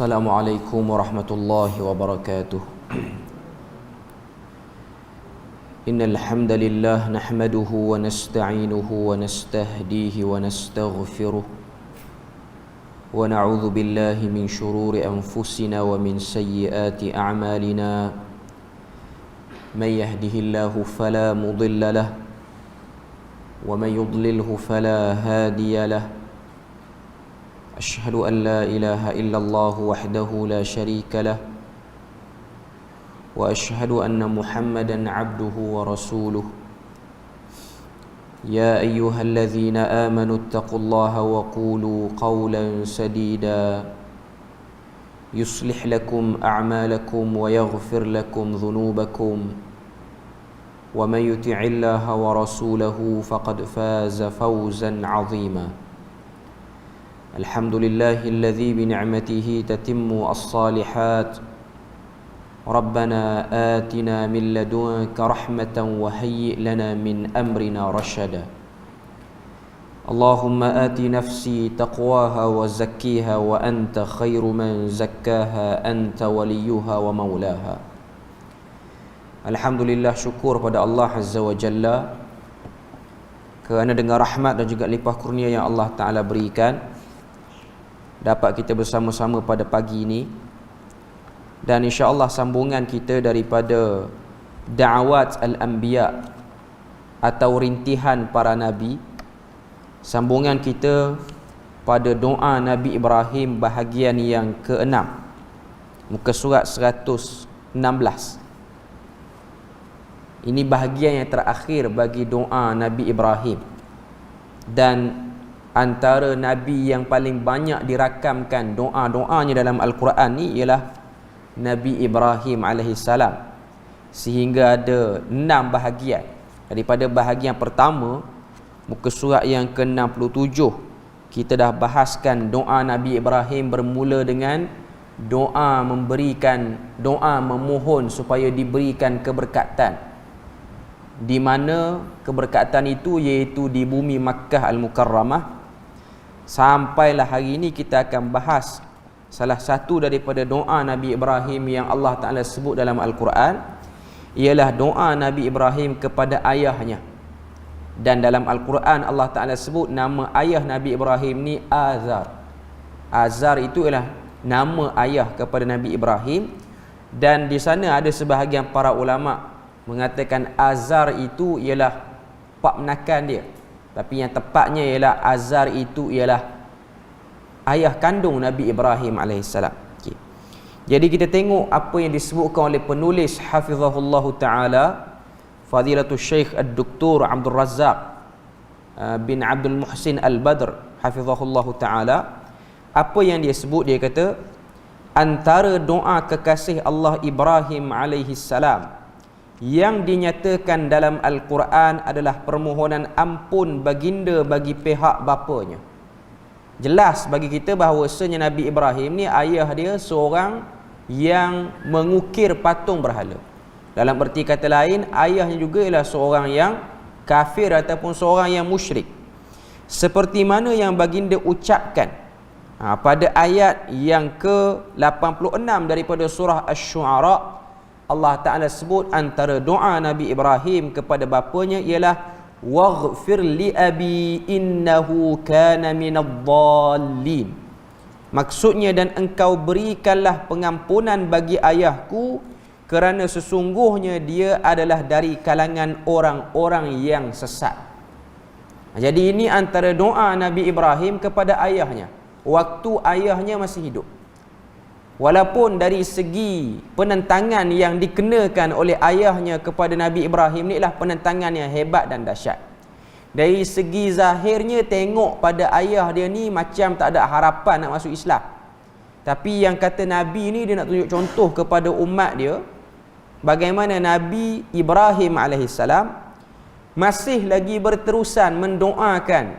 Assalamualaikum warahmatullahi wabarakatuh. Innal hamdalillah nahmaduhu wa nasta'inuhu wa nastahdihi wa nastaghfiruh wa na'udzu billahi min shururi anfusina wa min sayyiati a'malina. May yahdihillahu fala mudilla lahu wa may yudlilhu fala hadiya lahu. Asyhadu an la ilaha illallah wahdahu la syarika lah wa asyhadu anna Muhammadan abduhu wa rasuluh. Ya ayyuhalladzina amanu taqullaha wa qulu qawlan sadida yuslih lakum a'malakum wa yaghfir lakum dhunubakum wa man yuti'illaha wa rasulahu faqad faza fawzan 'azima. Alhamdulillahilladzi bi ni'matihi tatimmu as-salihat. Rabbana atina min ladunka rahmatan wa hayyi' lana min amrina rashada. Allahumma ati nafsi taqwaha wa zakkiha wa anta khairu man zakkaha anta waliyuha wa maulaha. Alhamdulillah, syukur pada Allah Azza wa Jalla kerana dengan rahmat dan juga limpah kurnia yang Allah Ta'ala berikan dapat kita bersama-sama pada pagi ini, dan insya-Allah sambungan kita daripada da'awat al-anbiya atau rintihan para nabi, sambungan kita pada doa Nabi Ibrahim bahagian yang ke-6, muka surat 116. Ini bahagian yang terakhir bagi doa Nabi Ibrahim, dan antara nabi yang paling banyak dirakamkan doa-doanya dalam Al-Quran ni ialah Nabi Ibrahim alaihissalam, sehingga ada 6 bahagian. Daripada bahagian pertama, muka surat yang ke-67, kita dah bahaskan doa Nabi Ibrahim bermula dengan doa memohon supaya diberikan keberkatan, di mana keberkatan itu iaitu di bumi Makkah Al-Mukarramah. Sampailah hari ini kita akan bahas salah satu daripada doa Nabi Ibrahim yang Allah Ta'ala sebut dalam Al-Quran, ialah doa Nabi Ibrahim kepada ayahnya. Dan dalam Al-Quran Allah Ta'ala sebut nama ayah Nabi Ibrahim ni Azar. Azar itu ialah nama ayah kepada Nabi Ibrahim, dan di sana ada sebahagian para ulama mengatakan Azar itu ialah pak menakan dia, tapi yang tepatnya ialah Azar itu ialah ayah kandung Nabi Ibrahim alaihissalam. Okay. Jadi kita tengok apa yang disebutkan oleh penulis hafizahullahu ta'ala Fadilatul Syekh Ad-Doktor Abdul Razak bin Abdul Muhsin Al-Badr hafizahullahu ta'ala. Apa yang dia sebut, dia kata antara doa kekasih Allah Ibrahim alaihissalam yang dinyatakan dalam Al-Quran adalah permohonan ampun baginda bagi pihak bapanya. Jelas bagi kita bahawasanya Nabi Ibrahim ni ayah dia seorang yang mengukir patung berhala. Dalam erti kata lain, ayahnya juga ialah seorang yang kafir ataupun seorang yang musyrik. Seperti mana yang baginda ucapkan pada ayat yang ke-86 daripada surah Asy-Syu'ara, Allah Ta'ala sebut antara doa Nabi Ibrahim kepada bapanya ialah waghfir li abi innahu kana minadh-dhallin. Maksudnya, dan engkau berikanlah pengampunan bagi ayahku kerana sesungguhnya dia adalah dari kalangan orang-orang yang sesat. Jadi ini antara doa Nabi Ibrahim kepada ayahnya waktu ayahnya masih hidup. Walaupun dari segi penentangan yang dikenakan oleh ayahnya kepada Nabi Ibrahim ni adalah penentangan yang hebat dan dahsyat. Dari segi zahirnya tengok pada ayah dia ni macam tak ada harapan nak masuk Islam. Tapi yang kata Nabi ni, dia nak tunjuk contoh kepada umat dia bagaimana Nabi Ibrahim alaihissalam masih lagi berterusan mendoakan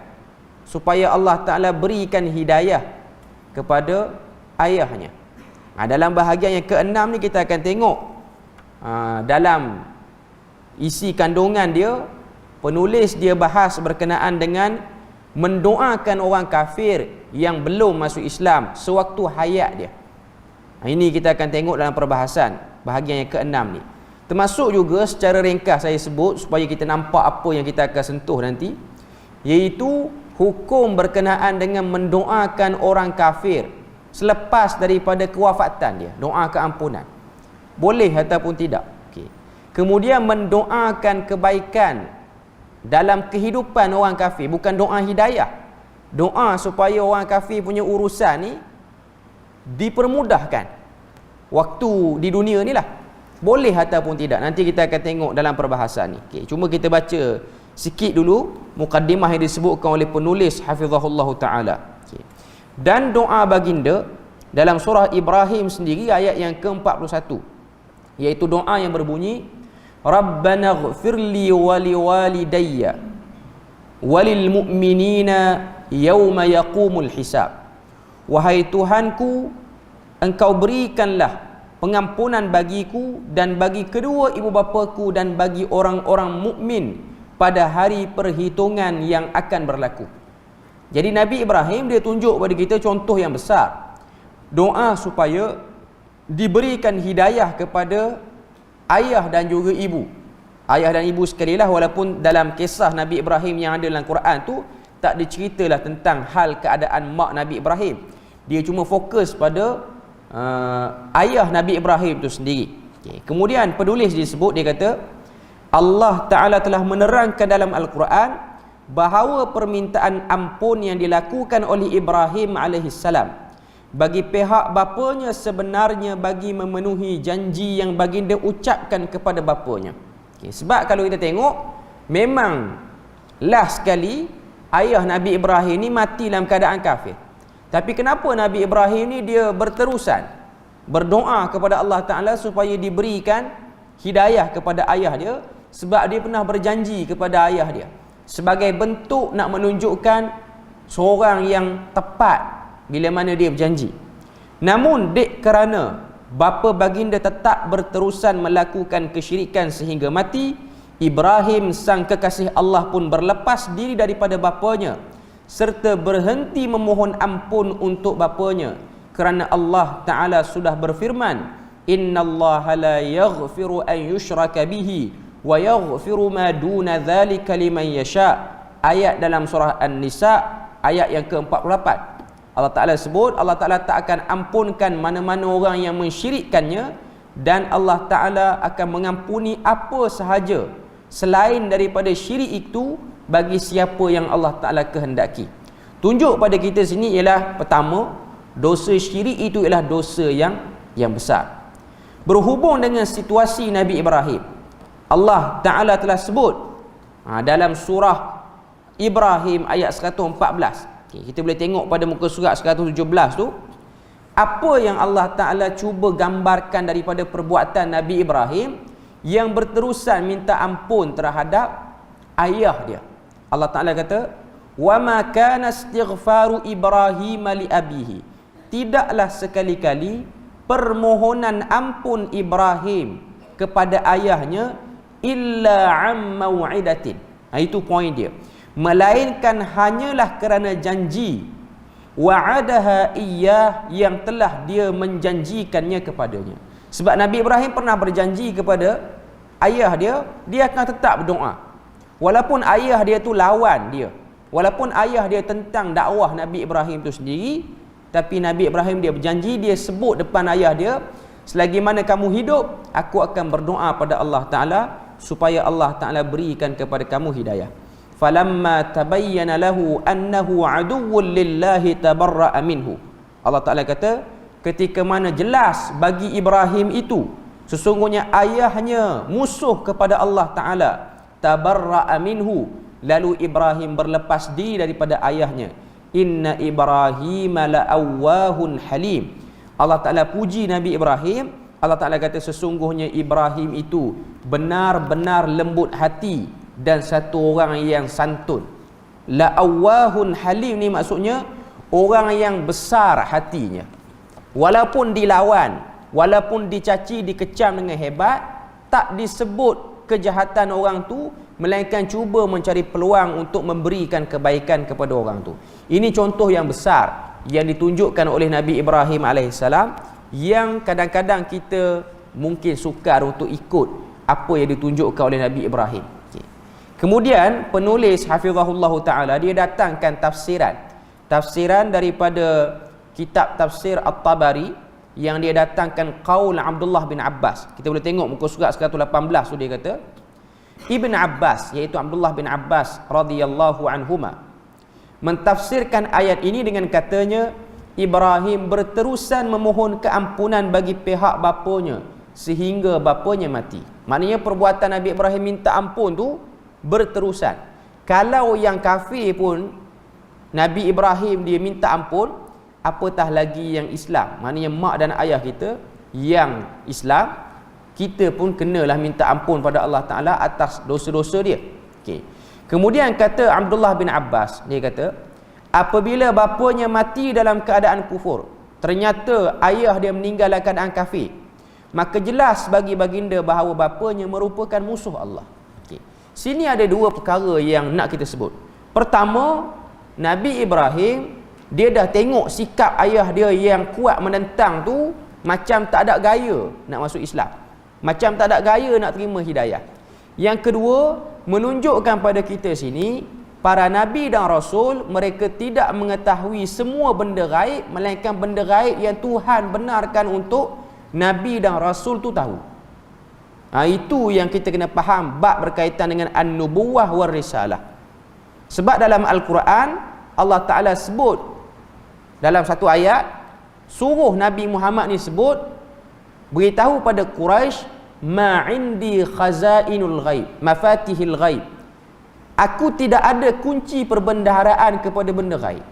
supaya Allah Ta'ala berikan hidayah kepada ayahnya. Dalam bahagian yang ke-6 ni kita akan tengok dalam isi kandungan dia, penulis dia bahas berkenaan dengan mendoakan orang kafir yang belum masuk Islam sewaktu hayat dia. Ini kita akan tengok dalam perbahasan bahagian yang ke-6 ni. Termasuk juga secara ringkas saya sebut supaya kita nampak apa yang kita akan sentuh nanti, iaitu hukum berkenaan dengan mendoakan orang kafir selepas daripada kewafatan dia, doa keampunan. Boleh ataupun tidak. Okey. Kemudian mendoakan kebaikan dalam kehidupan orang kafir, bukan doa hidayah. Doa supaya orang kafir punya urusan ni dipermudahkan waktu di dunia ni lah. Boleh ataupun tidak, nanti kita akan tengok dalam perbahasan ni. Okay, cuma kita baca sikit dulu mukaddimah yang disebutkan oleh penulis hafizahullah taala. Okay. Dan doa baginda dalam surah Ibrahim sendiri ayat yang ke-41, iaitu doa yang berbunyi Rabbana ighfirli wa liwalidayya walil mu'minina yauma yaqumul hisab. Wahai Tuhanku, Engkau berikanlah pengampunan bagiku dan bagi kedua ibu bapaku dan bagi orang-orang mukmin pada hari perhitungan yang akan berlaku. Jadi Nabi Ibrahim dia tunjuk pada kita contoh yang besar. Doa supaya diberikan hidayah kepada ayah dan juga ibu. Ayah dan ibu sekali lah, walaupun dalam kisah Nabi Ibrahim yang ada dalam Quran tu tak diceritalah tentang hal keadaan mak Nabi Ibrahim. Dia cuma fokus pada ayah Nabi Ibrahim itu sendiri. Okay. Kemudian penulis disebut, dia kata Allah Ta'ala telah menerangkan dalam Al-Quran bahawa permintaan ampun yang dilakukan oleh Ibrahim alaihissalam bagi pihak bapanya sebenarnya bagi memenuhi janji yang baginda ucapkan kepada bapanya. Okay. Sebab kalau kita tengok, memang last sekali ayah Nabi Ibrahim ni mati dalam keadaan kafir. Tapi kenapa Nabi Ibrahim ni dia berterusan berdoa kepada Allah Ta'ala supaya diberikan hidayah kepada ayah dia? Sebab dia pernah berjanji kepada ayah dia, sebagai bentuk nak menunjukkan seorang yang tepat bila mana dia berjanji. Namun dek kerana bapa baginda tetap berterusan melakukan kesyirikan sehingga mati, Ibrahim sang kekasih Allah pun berlepas diri daripada bapanya serta berhenti memohon ampun untuk bapanya, kerana Allah Ta'ala sudah berfirman, innallaha la yaghfiru an yushraka bihi wa yaghfiru ma duna dhalika liman yasha. Ayat dalam surah An-Nisa ayat yang ke-48. Allah Ta'ala sebut Allah Ta'ala tak akan ampunkan mana-mana orang yang mensyirikkannya, dan Allah Ta'ala akan mengampuni apa sahaja selain daripada syirik itu bagi siapa yang Allah Ta'ala kehendaki. Tunjuk pada kita sini ialah, pertama, dosa syirik itu ialah dosa yang besar. Berhubung dengan situasi Nabi Ibrahim, Allah Ta'ala telah sebut dalam surah Ibrahim ayat 114. Kita boleh tengok pada muka surat 117 tu, apa yang Allah Ta'ala cuba gambarkan daripada perbuatan Nabi Ibrahim yang berterusan minta ampun terhadap ayah dia. Allah Ta'ala kata, wa ma kana istighfaru Ibrahim li abihi. Tidaklah sekali-kali permohonan ampun Ibrahim kepada ayahnya illa am mau'idatin. Itu poin dia. Melainkan hanyalah kerana janji wa'adaha iyyah yang telah dia menjanjikannya kepadanya. Sebab Nabi Ibrahim pernah berjanji kepada ayah dia, dia akan tetap berdoa. Walaupun ayah dia tu lawan dia, walaupun ayah dia tentang dakwah Nabi Ibrahim tu sendiri, tapi Nabi Ibrahim dia berjanji, dia sebut depan ayah dia, selagi mana kamu hidup, aku akan berdoa pada Allah Ta'ala supaya Allah Ta'ala berikan kepada kamu hidayah. Falamma tabayyana lahu annahu aduwwun lillahi tabarra'a minhu. Allah Ta'ala kata, ketika mana jelas bagi Ibrahim itu sesungguhnya ayahnya musuh kepada Allah Ta'ala, tabarra'a minhu, lalu Ibrahim berlepas diri daripada ayahnya. Inna Ibrahim la'awwahun halim. Allah Ta'ala puji Nabi Ibrahim. Allah Ta'ala kata sesungguhnya Ibrahim itu benar-benar lembut hati dan satu orang yang santun. La'awwahun halim ni maksudnya orang yang besar hatinya. Walaupun dilawan, walaupun dicaci, dikecam dengan hebat, tak disebut kejahatan orang tu, melainkan cuba mencari peluang untuk memberikan kebaikan kepada orang tu. Ini contoh yang besar yang ditunjukkan oleh Nabi Ibrahim alaihissalam yang kadang-kadang kita mungkin sukar untuk ikut apa yang ditunjukkan oleh Nabi Ibrahim. Kemudian penulis hafizahullah taala dia datangkan tafsiran daripada kitab tafsir At-Tabari yang dia datangkan qaul Abdullah bin Abbas. Kita boleh tengok muka surat 118 tu, dia kata Ibn Abbas, iaitu Abdullah bin Abbas radhiyallahu anhuma, mentafsirkan ayat ini dengan katanya, Ibrahim berterusan memohon keampunan bagi pihak bapanya sehingga bapanya mati. Maknanya perbuatan Nabi Ibrahim minta ampun tu berterusan. Kalau yang kafir pun Nabi Ibrahim dia minta ampun, apatah lagi yang Islam. Maknanya mak dan ayah kita yang Islam, kita pun kenalah minta ampun pada Allah Ta'ala atas dosa-dosa dia. Okay. Kemudian kata Abdullah bin Abbas, dia kata, apabila bapanya mati dalam keadaan kufur, ternyata ayah dia meninggal dalam keadaan kafir, maka jelas bagi baginda bahawa bapanya merupakan musuh Allah. Okay. Sini ada dua perkara yang nak kita sebut. Pertama, Nabi Ibrahim dia dah tengok sikap ayah dia yang kuat menentang tu, macam tak ada gaya nak masuk Islam, macam tak ada gaya nak terima hidayah. Yang kedua, menunjukkan pada kita sini, para Nabi dan Rasul, mereka tidak mengetahui semua benda gaib, melainkan benda gaib yang Tuhan benarkan untuk Nabi dan Rasul tu tahu. Itu yang kita kena faham bab berkaitan dengan an-nubuwah war risalah. Sebab dalam Al-Quran, Allah Ta'ala sebut dalam satu ayat, suruh Nabi Muhammad ni sebut, beritahu pada Quraisy, ma indi khazainul ghaib, mafatihil ghaib. Aku tidak ada kunci perbendaharaan kepada benda gaib.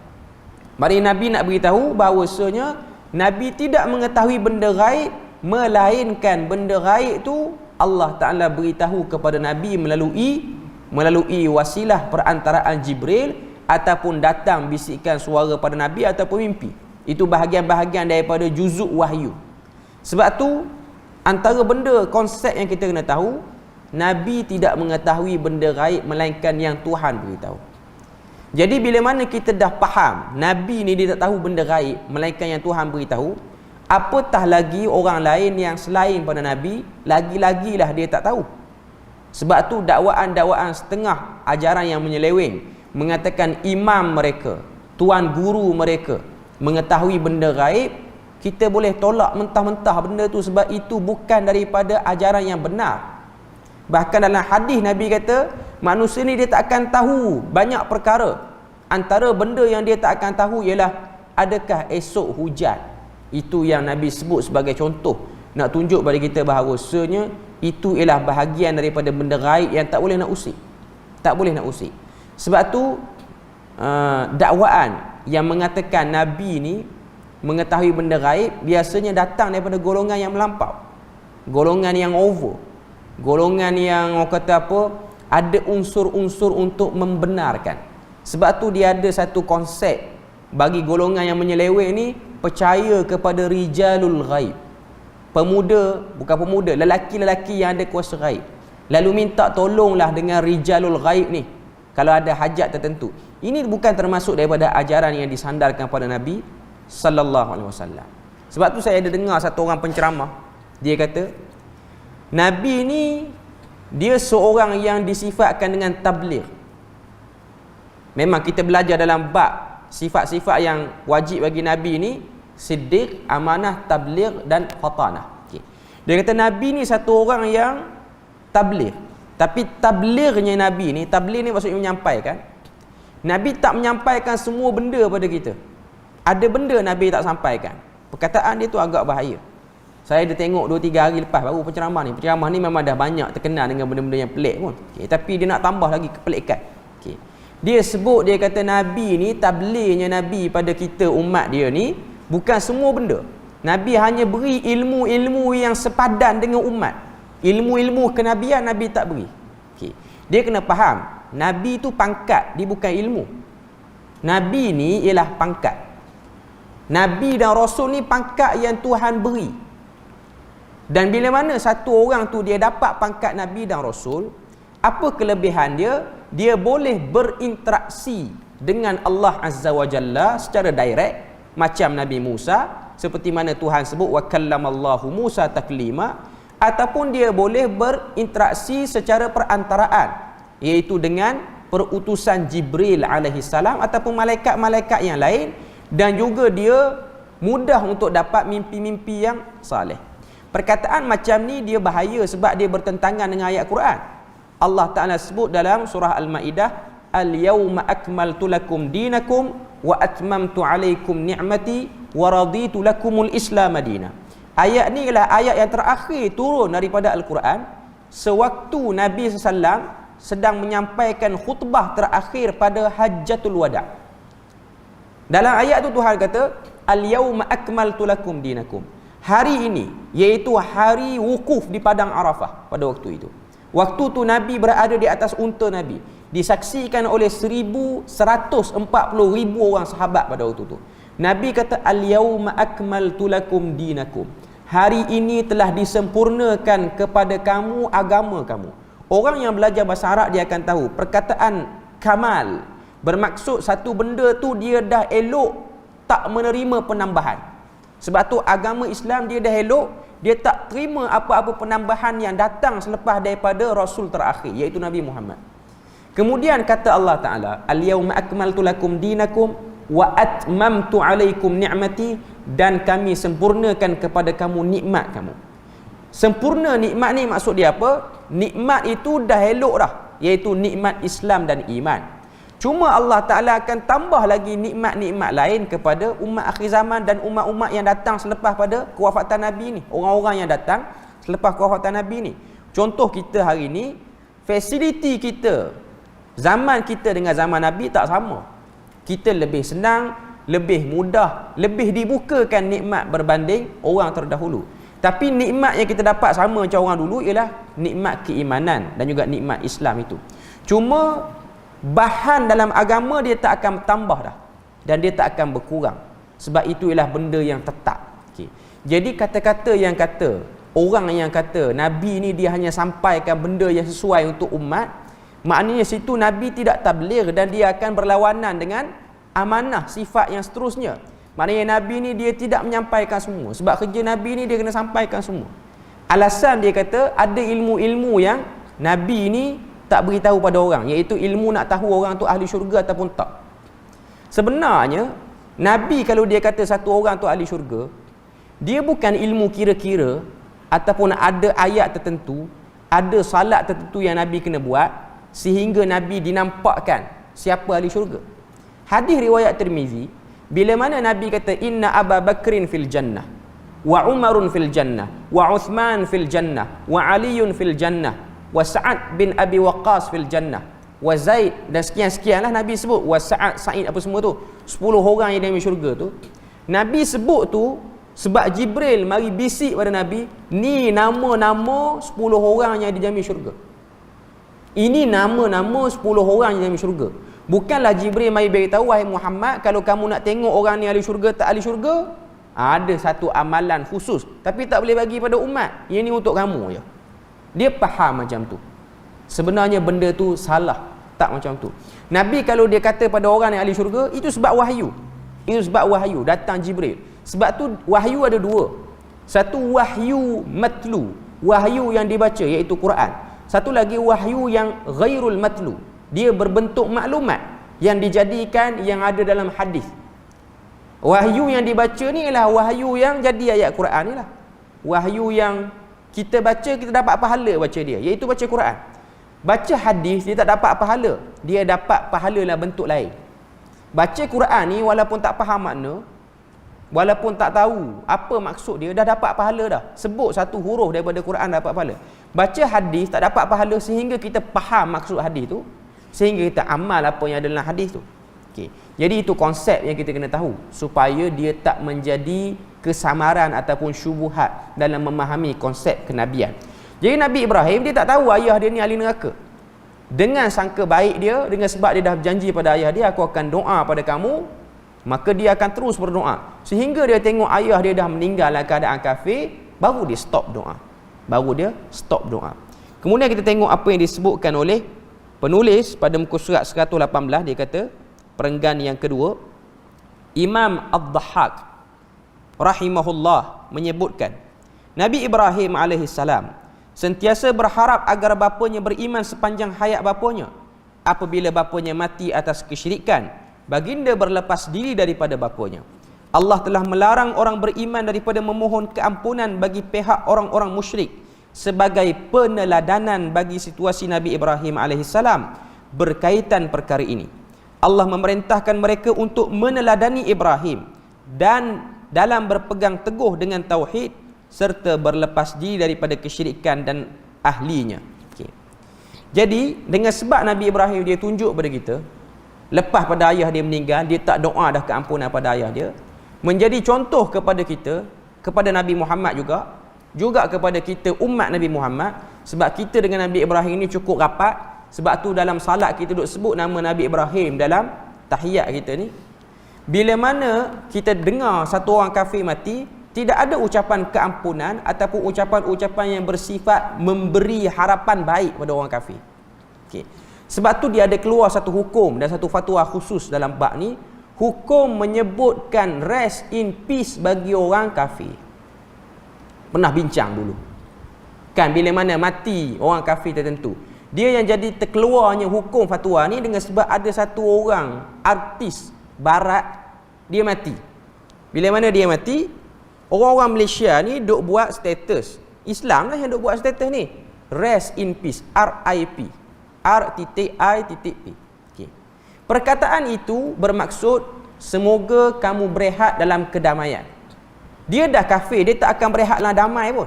Mari Nabi nak beritahu bahawasanya Nabi tidak mengetahui benda gaib, melainkan benda gaib tu Allah Ta'ala beritahu kepada Nabi melalui wasilah perantaraan Jibril, ataupun datang bisikan suara pada Nabi, ataupun mimpi. Itu bahagian-bahagian daripada juzuk wahyu. Sebab tu antara benda konsep yang kita kena tahu, Nabi tidak mengetahui benda gaib melainkan yang Tuhan beritahu. Jadi bila mana kita dah faham Nabi ni dia tak tahu benda gaib melainkan yang Tuhan beritahu, apatah lagi orang lain yang selain pada Nabi, lagi-lagilah dia tak tahu. Sebab tu dakwaan-dakwaan setengah ajaran yang menyeleweng mengatakan imam mereka, tuan guru mereka mengetahui benda gaib, kita boleh tolak mentah-mentah benda tu, sebab itu bukan daripada ajaran yang benar. Bahkan dalam hadis Nabi kata, manusia ni dia tak akan tahu banyak perkara. Antara benda yang dia tak akan tahu ialah adakah esok hujan. Itu yang Nabi sebut sebagai contoh, nak tunjuk pada kita bahawasanya itu ialah bahagian daripada benda gaib yang tak boleh nak usik. Tak boleh nak usik. Sebab tu dakwaan yang mengatakan Nabi ni mengetahui benda gaib biasanya datang daripada golongan yang melampau, golongan yang over, golongan yang orang kata apa, ada unsur-unsur untuk membenarkan. Sebab tu dia ada satu konsep bagi golongan yang menyeleweng ni, percaya kepada rijalul ghaib, lelaki-lelaki yang ada kuasa ghaib, lalu minta tolonglah dengan rijalul ghaib ni kalau ada hajat tertentu. Ini bukan termasuk daripada ajaran yang disandarkan pada Nabi sallallahu alaihi wasallam. Sebab tu saya ada dengar satu orang penceramah, dia kata Nabi ni dia seorang yang disifatkan dengan tabligh. Memang kita belajar dalam bab sifat-sifat yang wajib bagi Nabi ni, siddiq, amanah, tabligh dan fatanah. Okay. Dia kata Nabi ni satu orang yang tabligh. Tapi tablighnya Nabi ni, tabligh ni maksudnya menyampaikan. Nabi tak menyampaikan semua benda pada kita. Ada benda Nabi tak sampaikan. Perkataan dia tu agak bahaya. Saya dah tengok 2-3 hari lepas baru penceramah ni. Penceramah ni memang dah banyak terkenal dengan benda-benda yang pelik pun. Okay. Tapi dia nak tambah lagi kepelikan. Okay. Dia sebut, dia kata Nabi ni, tablighnya Nabi pada kita umat dia ni bukan semua benda. Nabi hanya beri ilmu-ilmu yang sepadan dengan umat. Ilmu-ilmu kenabian Nabi tak beri. Okay. Dia kena faham, Nabi tu pangkat, dia bukan ilmu. Nabi ni ialah pangkat. Nabi dan Rasul ni pangkat yang Tuhan beri. Dan bila mana satu orang tu dia dapat pangkat Nabi dan Rasul, apa kelebihan dia? Dia boleh berinteraksi dengan Allah Azza wa Jalla secara direct, macam Nabi Musa, seperti mana Tuhan sebut wa kallamallahu Musa taklima, ataupun dia boleh berinteraksi secara perantaraan, iaitu dengan perutusan Jibril alaihi salam ataupun malaikat-malaikat yang lain, dan juga dia mudah untuk dapat mimpi-mimpi yang saleh. Perkataan macam ni dia bahaya sebab dia bertentangan dengan ayat Quran. Allah Ta'ala sebut dalam surah Al-Ma'idah, al-yawma akmaltu lakum dinakum wa atmamtu alaikum ni'mati wa raditu lakumul Islam madina. Ayat ni ialah ayat yang terakhir turun daripada Al-Quran sewaktu Nabi SAW sedang menyampaikan khutbah terakhir pada Hajjatul Wada'. Dalam ayat tu Tuhan kata, al-yawma akmaltu lakum dinakum. Hari ini, iaitu hari wukuf di Padang Arafah pada waktu itu. Waktu tu Nabi berada di atas unta Nabi, disaksikan oleh 1,140,000 orang sahabat pada waktu tu. Nabi kata, al-yawma akmaltu lakum dinakum. Hari ini telah disempurnakan kepada kamu agama kamu. Orang yang belajar bahasa Arab dia akan tahu, perkataan kamal bermaksud satu benda tu dia dah elok, tak menerima penambahan. Sebab tu agama Islam dia dah elok, dia tak terima apa-apa penambahan yang datang selepas daripada Rasul terakhir, iaitu Nabi Muhammad. Kemudian kata Allah Ta'ala, al-yawma akmaltu lakum dinakum wa atmamtu alaikum ni'mati, dan kami sempurnakan kepada kamu nikmat kamu. Sempurna nikmat ni maksud dia apa? Nikmat itu dah elok dah, iaitu nikmat Islam dan iman. Cuma Allah Ta'ala akan tambah lagi nikmat-nikmat lain kepada umat akhir zaman dan umat-umat yang datang selepas pada kewafatan Nabi ni. Orang-orang yang datang selepas kewafatan Nabi ni. Contoh kita hari ni, fasiliti kita, zaman kita dengan zaman Nabi tak sama. Kita lebih senang, lebih mudah, lebih dibukakan nikmat berbanding orang terdahulu. Tapi nikmat yang kita dapat sama macam orang dulu ialah nikmat keimanan dan juga nikmat Islam itu. Cuma bahan dalam agama dia tak akan bertambah dah, dan dia tak akan berkurang, sebab itu ialah benda yang tetap. Jadi kata-kata yang kata, orang yang kata Nabi ni dia hanya sampaikan benda yang sesuai untuk umat, maknanya situ Nabi tidak tabligh dan dia akan berlawanan dengan amanah sifat yang seterusnya. Maknanya Nabi ni dia tidak menyampaikan semua, sebab kerja Nabi ni dia kena sampaikan semua. Alasan dia kata ada ilmu-ilmu yang Nabi ni tak beritahu pada orang, iaitu ilmu nak tahu orang tu ahli syurga ataupun tak. Sebenarnya Nabi kalau dia kata satu orang tu ahli syurga, dia bukan ilmu kira-kira ataupun ada ayat tertentu, ada salat tertentu yang Nabi kena buat sehingga Nabi dinampakkan siapa ahli syurga. Hadis riwayat Tirmizi, bila mana Nabi kata inna Abu Bakrin fil jannah wa Umarun fil jannah wa Uthman fil jannah wa Aliun fil jannah wa Sa'ad bin Abi Waqqas fil jannah wa Zaid, dan sekian-sekian lah Nabi sebut, wa Sa'ad, Sa'id, apa semua tu, 10 orang yang dalam syurga tu. Nabi sebut tu sebab Jibril mari bisik pada Nabi, ni nama-nama 10 orang yang dijamin syurga. Ini nama-nama 10 orang yang dijamin syurga. Bukanlah Jibril mari beritahu, wahai Muhammad, kalau kamu nak tengok orang ni ahli syurga tak ahli syurga, ada satu amalan khusus, tapi tak boleh bagi pada umat, ini untuk kamu je. Dia faham macam tu. Sebenarnya benda tu salah, tak macam tu. Nabi kalau dia kata pada orang yang ahli syurga, itu sebab wahyu. Itu sebab wahyu, datang Jibril. Sebab tu wahyu ada dua. Satu wahyu matlu, wahyu yang dibaca, iaitu Quran. Satu lagi wahyu yang ghairul matlu, dia berbentuk maklumat yang dijadikan yang ada dalam hadis. Wahyu yang dibaca ni ialah wahyu yang jadi ayat Quran ni lah. Wahyu yang kita baca, kita dapat pahala baca dia, iaitu baca Quran. Baca hadis dia tak dapat pahala, dia dapat pahala dalam bentuk lain. Baca Quran ni walaupun tak faham makna, walaupun tak tahu apa maksud dia, dah dapat pahala dah. Sebut satu huruf daripada Quran dapat pahala. Baca hadis tak dapat pahala sehingga kita faham maksud hadis tu, sehingga kita amal apa yang ada dalam hadis tu. Okey. Jadi itu konsep yang kita kena tahu supaya dia tak menjadi kesamaran ataupun syubuhat dalam memahami konsep kenabian. Jadi Nabi Ibrahim dia tak tahu ayah dia ni ahli neraka. Dengan sangka baik dia, dengan sebab dia dah berjanji pada ayah dia, aku akan doa pada kamu, maka dia akan terus berdoa sehingga dia tengok ayah dia dah meninggal dalam keadaan kafir, baru dia stop doa. Kemudian kita tengok apa yang disebutkan oleh penulis pada muka surat 118. Dia kata perenggan yang kedua, Imam Ad-Dhahhak rahimahullah menyebutkan Nabi Ibrahim alaihissalam sentiasa berharap agar bapanya beriman sepanjang hayat bapanya. Apabila bapanya mati atas kesyirikan, baginda berlepas diri daripada bapanya. Allah telah melarang orang beriman daripada memohon keampunan bagi pihak orang-orang musyrik sebagai peneladanan bagi situasi Nabi Ibrahim alaihissalam berkaitan perkara ini. Allah memerintahkan mereka untuk meneladani Ibrahim dan dalam berpegang teguh dengan tauhid serta berlepas diri daripada kesyirikan dan ahlinya. Jadi dengan sebab Nabi Ibrahim dia tunjuk pada kita, lepas pada ayah dia meninggal, dia tak doa dah keampunan pada ayah dia, menjadi contoh kepada kita, kepada Nabi Muhammad juga kepada kita umat Nabi Muhammad. Sebab kita dengan Nabi Ibrahim ini cukup rapat. Sebab tu dalam salat kita duk sebut nama Nabi Ibrahim dalam tahiyat kita ni. Bila mana kita dengar satu orang kafir mati, tidak ada ucapan keampunan ataupun ucapan-ucapan yang bersifat memberi harapan baik pada orang kafir. Okey. Sebab tu dia ada keluar satu hukum dan satu fatwa khusus dalam bab ni, hukum menyebutkan rest in peace bagi orang kafir. Pernah bincang dulu. Kan bila mana mati orang kafir tertentu, dia yang jadi terkeluarnya hukum fatwa ni dengan sebab ada satu orang artis barat dia mati. Bila mana dia mati, orang-orang Malaysia ni duk buat status. Islam lah yang duk buat status ni. Rest in peace, RIP. R.I.P. Okay. Perkataan itu bermaksud semoga kamu berehat dalam kedamaian. Dia dah kafir, dia tak akan berehat dalam damai pun.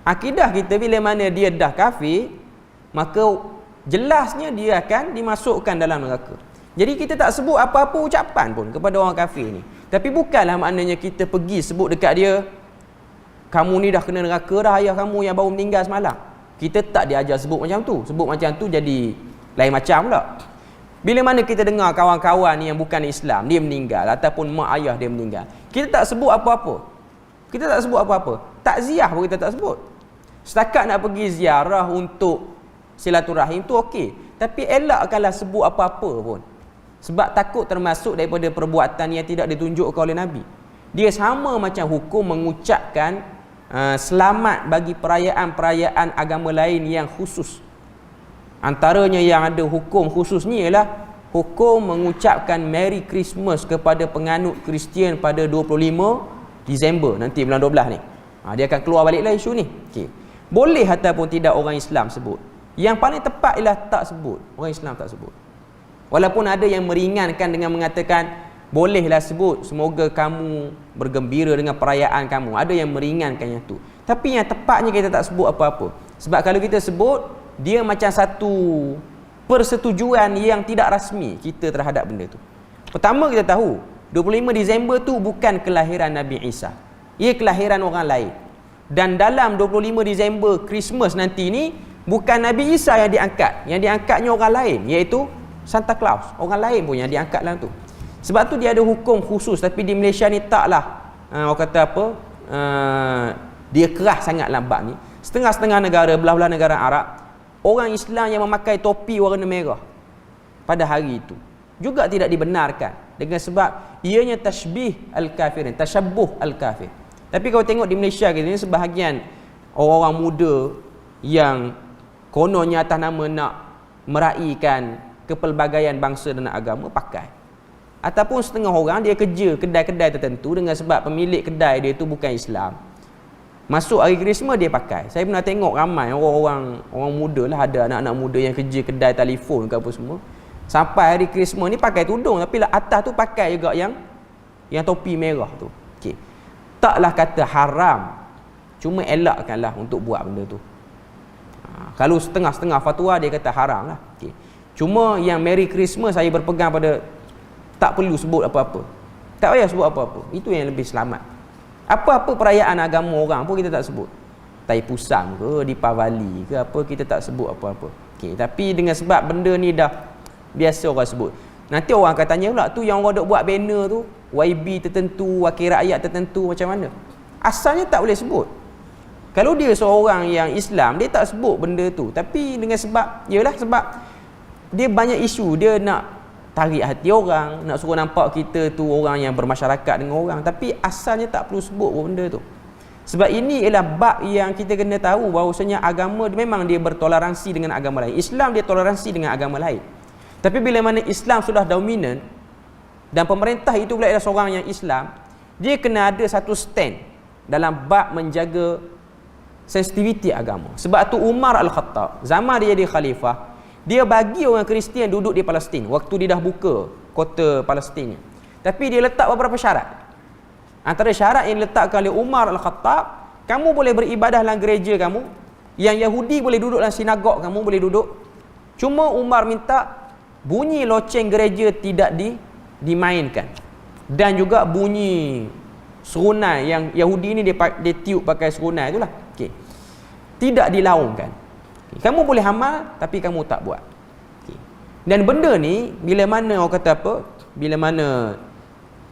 Akidah kita bila mana dia dah kafir, maka jelasnya dia akan dimasukkan dalam neraka. Jadi kita tak sebut apa-apa ucapan pun kepada orang kafir ni. Tapi bukanlah maknanya kita pergi sebut dekat dia, kamu ni dah kena neraka dah, ayah kamu yang baru meninggal semalam. Kita tak diajar sebut macam tu. Sebut macam tu jadi lain macam pula. Bila mana kita dengar kawan-kawan ni yang bukan Islam, dia meninggal ataupun mak ayah dia meninggal, kita tak sebut apa-apa. Kita tak sebut apa-apa. Takziah pun kita tak sebut. Setakat nak pergi ziarah untuk silaturahim tu okey, tapi elakkanlah sebut apa-apa pun. Sebab takut termasuk daripada perbuatan yang tidak ditunjukkan oleh Nabi. Dia sama macam hukum mengucapkan selamat bagi perayaan-perayaan agama lain yang khusus. Antaranya yang ada hukum khusus ni ialah hukum mengucapkan Merry Christmas kepada penganut Kristian pada 25 Disember nanti bulan 12 ni. Dia akan keluar baliklah isu ni. Okay. Boleh ataupun tidak orang Islam sebut. Yang paling tepat ialah tak sebut. Orang Islam tak sebut. Walaupun ada yang meringankan dengan mengatakan bolehlah sebut semoga kamu bergembira dengan perayaan kamu. Ada yang meringankan yang tu. Tapi yang tepatnya kita tak sebut apa-apa. Sebab kalau kita sebut, dia macam satu persetujuan yang tidak rasmi kita terhadap benda tu. Pertama kita tahu 25 Disember tu bukan kelahiran Nabi Isa. Ia kelahiran orang lain. Dan dalam 25 Disember Christmas nanti ni bukan Nabi Isa yang diangkat. Yang diangkatnya orang lain, iaitu Santa Claus. Orang lain pun yang diangkat dalam tu. Sebab tu dia ada hukum khusus. Tapi di Malaysia ni taklah orang kata apa, dia keras sangat lambat ni. Setengah-setengah negara, belah-belah negara Arab, orang Islam yang memakai topi warna merah pada hari itu juga tidak dibenarkan dengan sebab ianya tashbih al-kafirin, tashabbuh al-kafir. Tapi kalau tengok di Malaysia kita ni, sebahagian orang-orang muda yang kononnya atas nama nak meraihkan kepelbagaian bangsa dan agama pakai. Ataupun setengah orang dia kerja kedai-kedai tertentu dengan sebab pemilik kedai dia tu bukan Islam. Masuk hari Krismas dia pakai. Saya pernah tengok ramai orang muda lah, ada anak-anak muda yang kerja kedai telefon ke apa semua. Sampai hari Krismas ni pakai tudung, tapi lah atas tu pakai juga yang topi merah tu. Okey. Taklah kata haram. Cuma elakkanlah untuk buat benda tu. Kalau setengah-setengah fatwa dia kata haram lah. Okey. Cuma yang Merry Christmas saya berpegang pada tak perlu sebut apa-apa. Tak payah sebut apa-apa. Itu yang lebih selamat. Apa-apa perayaan agama orang pun kita tak sebut. Taipusam ke, Deepavali ke apa, kita tak sebut apa-apa. Okey, tapi dengan sebab benda ni dah biasa orang sebut. Nanti orang akan tanya pula, tu yang orang duk buat banner tu, YB tertentu, wakil rakyat tertentu macam mana? Asalnya tak boleh sebut. Kalau dia seorang yang Islam, dia tak sebut benda tu. Tapi dengan sebab, yalah sebab dia banyak isu, dia nak tarik hati orang, nak suruh nampak kita tu orang yang bermasyarakat dengan orang, tapi asalnya tak perlu sebut benda tu. Sebab ini ialah bab yang kita kena tahu bahawasanya agama memang dia bertoleransi dengan agama lain. Islam dia toleransi dengan agama lain. Tapi bila mana Islam sudah dominan dan pemerintah itu pula adalah seorang yang Islam, dia kena ada satu stand dalam bab menjaga sensitiviti agama. Sebab tu Umar Al-Khattab, zaman dia jadi khalifah, dia bagi orang Kristian duduk di Palestin waktu dia dah buka kota Palestin. Tapi dia letak beberapa syarat. Antara syarat yang diletakkan oleh Umar Al-Khattab, kamu boleh beribadah dalam gereja kamu, yang Yahudi boleh duduk dalam sinagog kamu, boleh duduk. Cuma Umar minta bunyi loceng gereja tidak dimainkan. Dan juga bunyi serunai yang Yahudi ni dia tiup pakai serunai itulah. Okey. Tidak dilaungkan. Okay. Kamu boleh amal tapi kamu tak buat. Okay. Dan benda ni bila mana orang kata apa? Bila mana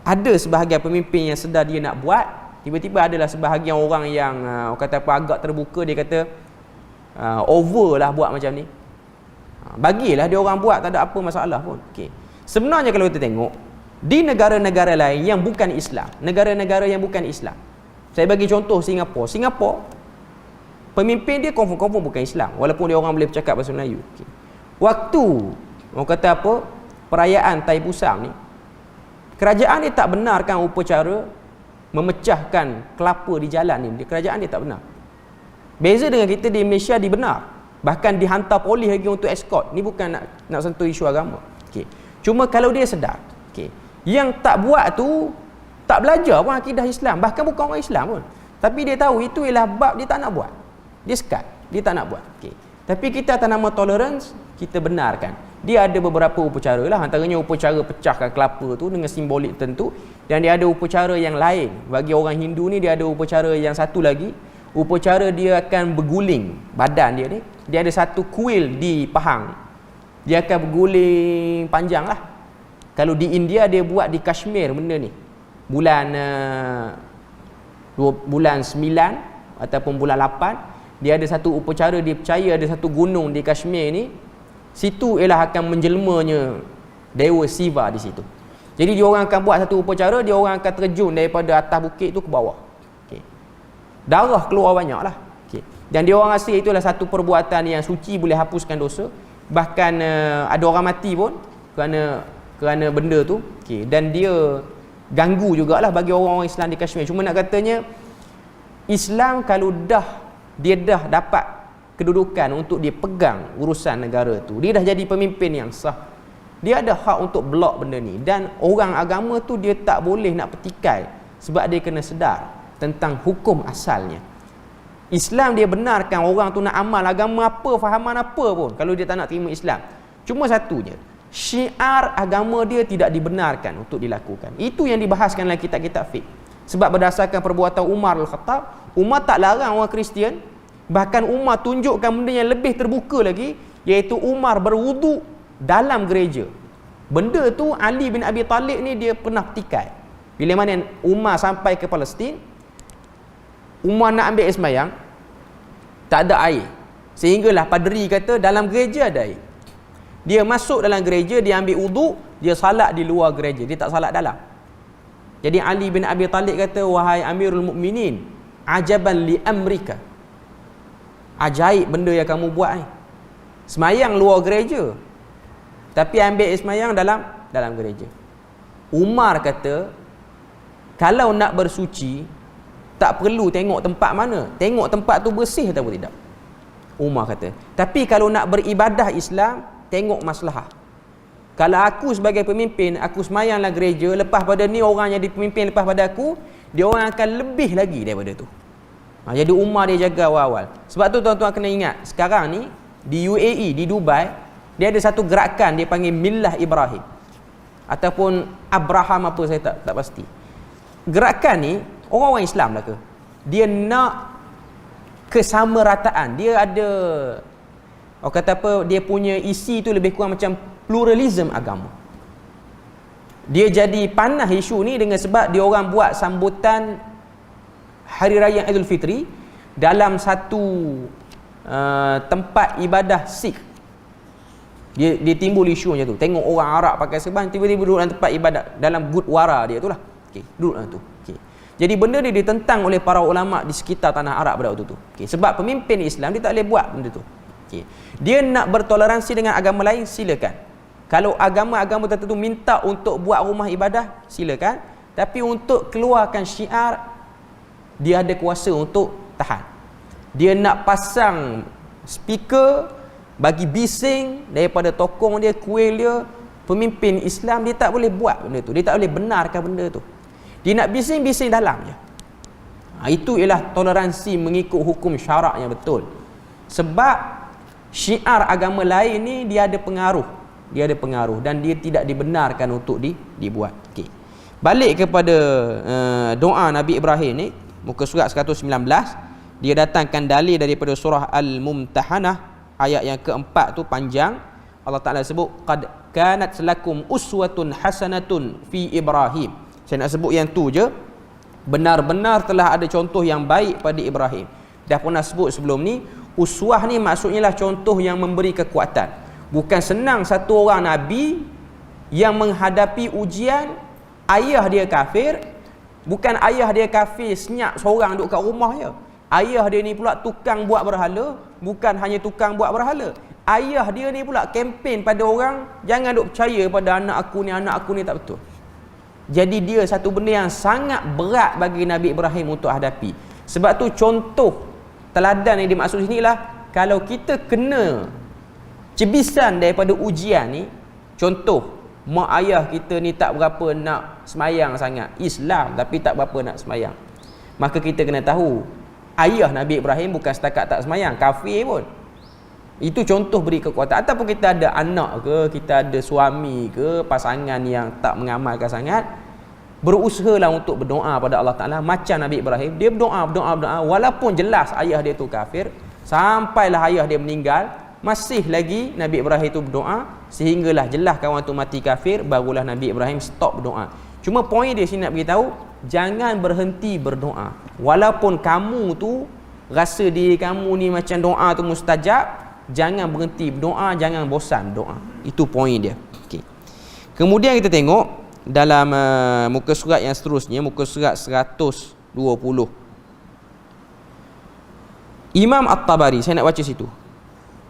ada sebahagian pemimpin yang sedar dia nak buat, tiba-tiba adalah sebahagian orang yang orang kata apa, agak terbuka, dia kata over lah buat macam ni. Bagilah dia orang buat, tak ada apa masalah pun. Okay. Sebenarnya kalau kita tengok di negara-negara lain yang bukan Islam, negara-negara yang bukan Islam, saya bagi contoh Singapura, pemimpin dia confirm bukan Islam, walaupun dia orang boleh bercakap bahasa Melayu. Okay. Waktu orang kata apa, perayaan Tai Pusang ni, kerajaan dia tak benarkan upacara memecahkan kelapa di jalan ni. Kerajaan dia tak benar. Beza dengan kita di Malaysia dibenar. Bahkan dihantar polis lagi untuk escort. Ni bukan nak sentuh isu agama. Okay. Cuma kalau dia sedar, okay, yang tak buat tu tak belajar pun akidah Islam, bahkan bukan orang Islam pun, tapi dia tahu itu ialah bab dia tak nak buat. Dia sekat, dia tak nak buat. Okay. Tapi kita atas nama tolerance, kita benarkan. Dia ada beberapa upacara lah, antaranya upacara pecahkan kelapa tu dengan simbolik tertentu, dan dia ada upacara yang lain. Bagi orang Hindu ni dia ada upacara yang satu lagi, upacara dia akan berguling badan dia ni. Dia ada satu kuil di pahang, dia akan berguling panjang lah. Kalau di India dia buat di Kashmir benda ni, bulan 9 ataupun bulan 8, dia ada satu upacara, dia percaya ada satu gunung di Kashmir ni, situ ialah akan menjelmanya Dewa Siva di situ. Jadi dia orang akan buat satu upacara, dia orang akan terjun daripada atas bukit tu ke bawah. Okay. Darah keluar banyak lah. Okay. Dan dia orang rasa itulah satu perbuatan yang suci, boleh hapuskan dosa. Bahkan ada orang mati pun kerana benda tu. Okay. Dan dia ganggu jugalah bagi orang-orang Islam di Kashmir. Cuma nak katanya, Islam kalau dia dah dapat kedudukan untuk dia pegang urusan negara tu, dia dah jadi pemimpin yang sah, dia ada hak untuk blok benda ni. Dan orang agama tu dia tak boleh nak petikai, sebab dia kena sedar tentang hukum asalnya. Islam dia benarkan orang tu nak amal agama apa, fahaman apa pun, kalau dia tak nak terima Islam. Cuma satunya, syiar agama dia tidak dibenarkan untuk dilakukan. Itu yang dibahaskan dalam kitab-kitab fiqh. Sebab berdasarkan perbuatan Umar Al-Khattab, Umar tak larang orang Kristian. Bahkan Umar tunjukkan benda yang lebih terbuka lagi, iaitu Umar berwuduk dalam gereja. Benda tu Ali bin Abi Talib ni dia pernah petikai. Bila mana Umar sampai ke Palestin, Umar nak ambil air sembahyang, tak ada air. Sehinggalah paderi kata dalam gereja ada air. Dia masuk dalam gereja, dia ambil wuduk, dia salat di luar gereja, dia tak salat dalam. Jadi Ali bin Abi Talib kata, wahai Amirul Mukminin, ajaban li amrika, ajaib benda yang kamu buat ni. Semayang luar gereja, tapi ambil semayang dalam gereja. Umar kata, kalau nak bersuci, tak perlu tengok tempat mana, tengok tempat tu bersih atau tidak. Umar kata, tapi kalau nak beribadah Islam, tengok maslahah. Kalau aku sebagai pemimpin, aku semayang dalam gereja, lepas pada ni orang yang dipimpin lepas pada aku, dia orang akan lebih lagi daripada tu. Jadi Umar dia jaga awal-awal. Sebab tu tuan-tuan kena ingat, sekarang ni di UAE, di Dubai, dia ada satu gerakan dia panggil Millah Ibrahim ataupun Abraham apa, saya tak pasti. Gerakan ni orang-orang Islam lah ke? Dia nak kesamarataan. Dia ada, orang kata apa, dia punya isi tu lebih kurang macam pluralism agama. Dia jadi panah isu ni dengan sebab dia orang buat sambutan Hari Raya Aidil Fitri dalam satu tempat ibadah Sikh. Dia timbul isu macam tu. Tengok orang Arab pakai serban, tiba-tiba duduk dalam tempat ibadat, dalam gurdwara dia tu lah. Okey, duduk dalam tu. Okey. Jadi benda ni ditentang oleh para ulama di sekitar tanah Arab pada waktu tu. Okey, sebab pemimpin Islam dia tak boleh buat benda tu. Okey. Dia nak bertoleransi dengan agama lain, silakan. Kalau agama-agama tertentu minta untuk buat rumah ibadah, silakan. Tapi untuk keluarkan syiar, dia ada kuasa untuk tahan. Dia nak pasang speaker, bagi bising daripada tokong dia, kuil dia, pemimpin Islam, dia tak boleh buat benda tu. Dia tak boleh benarkan benda tu. Dia nak bising-bising dalam je. Itu ialah toleransi mengikut hukum syarak yang betul. Sebab syiar agama lain ni dia ada pengaruh. Dia ada pengaruh dan dia tidak dibenarkan untuk dibuat. Okey. Balik kepada doa Nabi Ibrahim ni, muka surat 119, dia datangkan dalil daripada surah Al-Mumtahanah ayat yang keempat tu panjang. Allah Ta'ala sebut qad kanat lakum uswatun hasanatun fi Ibrahim. Saya nak sebut yang tu je. Benar-benar telah ada contoh yang baik pada Ibrahim. Dah pernah sebut sebelum ni, uswah ni maksudnya lah contoh yang memberi kekuatan. Bukan senang satu orang nabi yang menghadapi ujian, ayah dia kafir. Bukan ayah dia kafir senyap seorang duduk kat rumah je. Ayah dia ni pula tukang buat berhala. Bukan hanya tukang buat berhala, ayah dia ni pula kempen pada orang, jangan duk percaya pada anak aku ni tak betul. Jadi dia satu benda yang sangat berat bagi Nabi Ibrahim untuk hadapi. Sebab tu contoh teladan yang dimaksud sini lah, kalau kita kena cebisan daripada ujian ni, contoh mak ayah kita ni tak berapa nak semayang sangat, Islam tapi tak berapa nak semayang, maka kita kena tahu ayah Nabi Ibrahim bukan setakat tak semayang, kafir pun. Itu contoh beri kekuatan. Ataupun kita ada anak ke, kita ada suami ke, pasangan yang tak mengamalkan sangat, berusahalah untuk berdoa pada Allah Ta'ala macam Nabi Ibrahim. Dia berdoa walaupun jelas ayah dia tu kafir, sampailah ayah dia meninggal, masih lagi Nabi Ibrahim tu berdoa, sehinggalah jelas kawan tu mati kafir, barulah Nabi Ibrahim stop berdoa. Cuma poin dia sini nak beritahu, jangan berhenti berdoa. Walaupun kamu tu rasa diri kamu ni macam doa tu mustajab, jangan berhenti berdoa, jangan bosan berdoa. Itu poin dia. Okay. Kemudian kita tengok dalam muka surat yang seterusnya, muka surat 120. Imam At-Tabari, saya nak baca situ.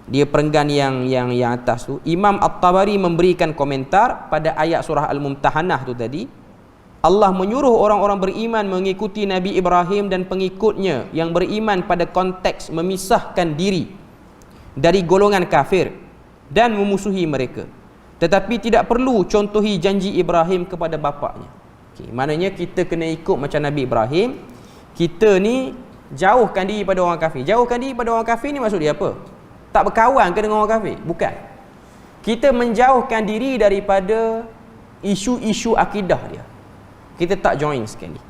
Dia perenggan yang atas tu. Imam At-Tabari memberikan komentar pada ayat surah Al-Mumtahanah tu tadi. Allah menyuruh orang-orang beriman mengikuti Nabi Ibrahim dan pengikutnya yang beriman pada konteks memisahkan diri dari golongan kafir dan memusuhi mereka. Tetapi tidak perlu contohi janji Ibrahim kepada bapaknya. Okay, maknanya kita kena ikut macam Nabi Ibrahim. Kita ni jauhkan diri pada orang kafir. Jauhkan diri pada orang kafir ni maksud dia apa? Tak berkawan ke dengan orang kafir? Bukan. Kita menjauhkan diri daripada isu-isu akidah dia. Kita tak join sekali.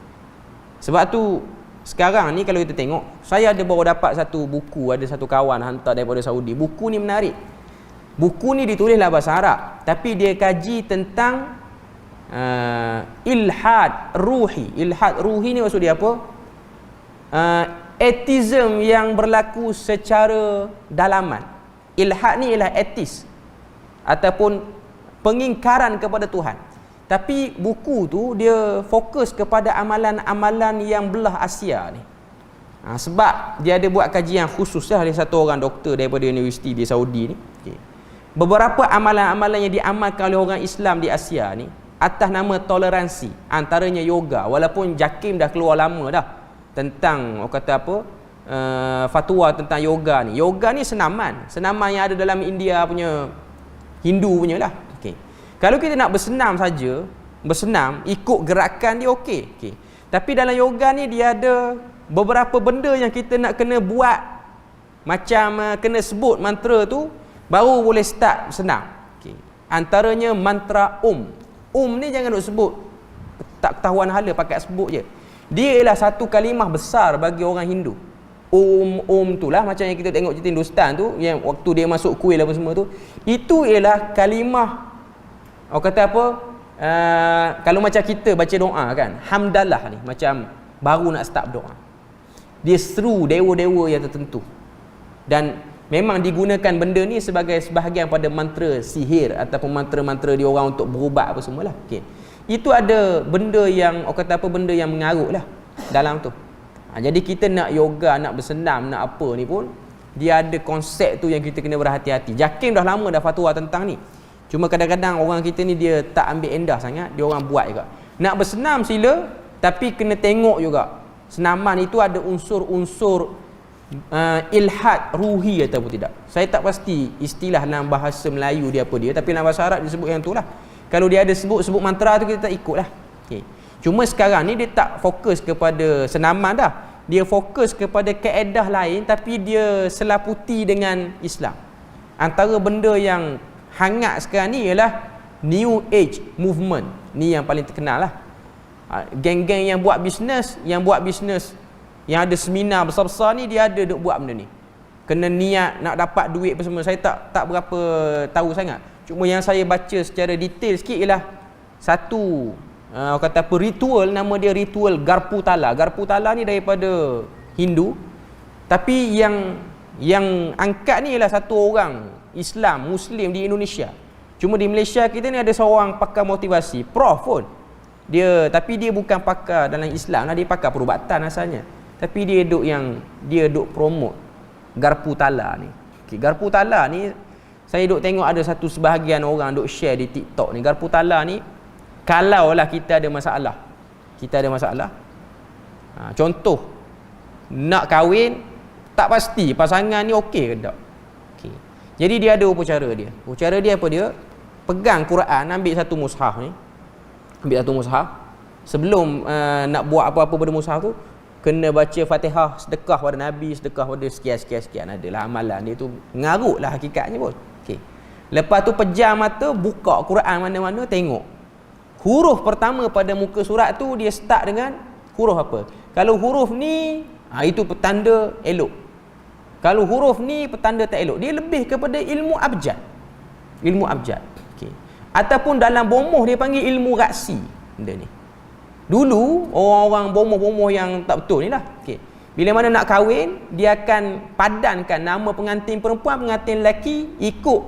Sebab tu sekarang ni kalau kita tengok, saya ada baru dapat satu buku, ada satu kawan hantar daripada Saudi. Buku ni menarik. Buku ni ditulis dalam bahasa Arab, tapi dia kaji tentang ilhad ruhi. Ilhad ruhi ni maksud dia apa? Atheism yang berlaku secara dalaman. Ilhad ni ialah atheist ataupun pengingkaran kepada Tuhan. Tapi buku tu dia fokus kepada amalan-amalan yang belah Asia ni. Sebab dia ada buat kajian khusus lah, ada satu orang doktor daripada universiti di Saudi ni. Okay. Beberapa amalan-amalan yang diamalkan oleh orang Islam di Asia ni atas nama toleransi, antaranya yoga. Walaupun JAKIM dah keluar lama dah tentang orang kata apa, fatwa tentang yoga ni. Yoga ni senaman yang ada dalam India punya, Hindu punya lah. Kalau kita nak bersenam saja, bersenam ikut gerakan dia okey. Okay. Tapi dalam yoga ni dia ada beberapa benda yang kita nak kena buat, macam kena sebut mantra tu baru boleh start bersenam. Okay. Antaranya mantra ni jangan duk sebut tak ketahuan hala, pakai sebut je. Dia ialah satu kalimah besar bagi orang Hindu. Tu lah macam yang kita tengok cerita Hindustan tu, yang waktu dia masuk kuil apa semua tu, itu ialah kalimah. Orang kata apa, kalau macam kita baca doa kan, hamdalah ni macam baru nak start doa, dia seru dewa-dewa yang tertentu. Dan Memang digunakan benda ni sebagai sebahagian pada mantra sihir ataupun mantra-mantra dia orang untuk berubat apa semualah. Okey. Itu ada benda yang orang kata apa, benda yang mengarut lah dalam tu. Jadi kita nak yoga, nak bersenam, nak apa ni pun, dia ada konsep tu yang kita kena berhati-hati. Jakim dah lama dah fatwa tentang ni. Cuma kadang-kadang orang kita ni dia tak ambil endah sangat, dia orang buat juga. Nak bersenam sila, tapi kena tengok juga senaman itu ada unsur-unsur ilhad ruhi ataupun tidak. Saya tak pasti istilah dalam bahasa Melayu dia apa dia, tapi dalam bahasa Arab disebut yang tu lah. Kalau dia ada sebut mantra tu, kita tak ikut lah. Okay. Cuma sekarang ni dia tak fokus kepada senaman dah, dia fokus kepada kaedah lain, tapi dia selaputi dengan Islam. Antara benda yang hangat sekarang ni ialah New Age Movement. Ni yang paling terkenal lah. Geng-geng yang buat bisnes, yang ada seminar besar-besar ni, dia ada duk buat benda ni. Kena niat nak dapat duit apa semua. Saya tak berapa tahu sangat. Cuma yang saya baca secara detail sikit ialah satu kata apa, ritual, nama dia ritual Garpu Tala. Garpu Tala ni daripada Hindu, tapi yang angkat ni ialah satu orang Islam, Muslim di Indonesia. Cuma di Malaysia kita ni ada seorang pakar motivasi, prof pun. Tapi dia bukan pakar dalam Islam lah, dia pakar perubatan asalnya. Tapi dia duk promote Garpu Tala ni. Okay, Garpu Tala ni saya duk tengok ada satu sebahagian orang duk share di TikTok ni. Garpu Tala ni, kalaulah kita ada masalah, contoh nak kahwin, tak pasti pasangan ni okey ke tak. Okay. Jadi dia ada upacara dia. Upacara dia apa dia? Pegang Quran, ambil satu mushaf ni. Sebelum nak buat apa-apa pada mushaf tu, kena baca Fatihah, sedekah pada Nabi, sedekah pada sekian. Adalah amalan dia tu. Ngarut lah hakikatnya pun. Okay. Lepas tu pejam mata, buka Quran mana-mana, tengok. Huruf pertama pada muka surat tu, dia start dengan huruf apa. Kalau huruf ni, itu petanda elok. Kalau huruf ni petanda tak elok. Dia lebih kepada ilmu abjad. Okay. Ataupun dalam bomoh dia panggil ilmu raksi. Benda ni. Dulu orang-orang bomoh-bomoh yang tak betul ni lah. Okay. Bila mana nak kahwin, dia akan padankan nama pengantin perempuan, pengantin lelaki ikut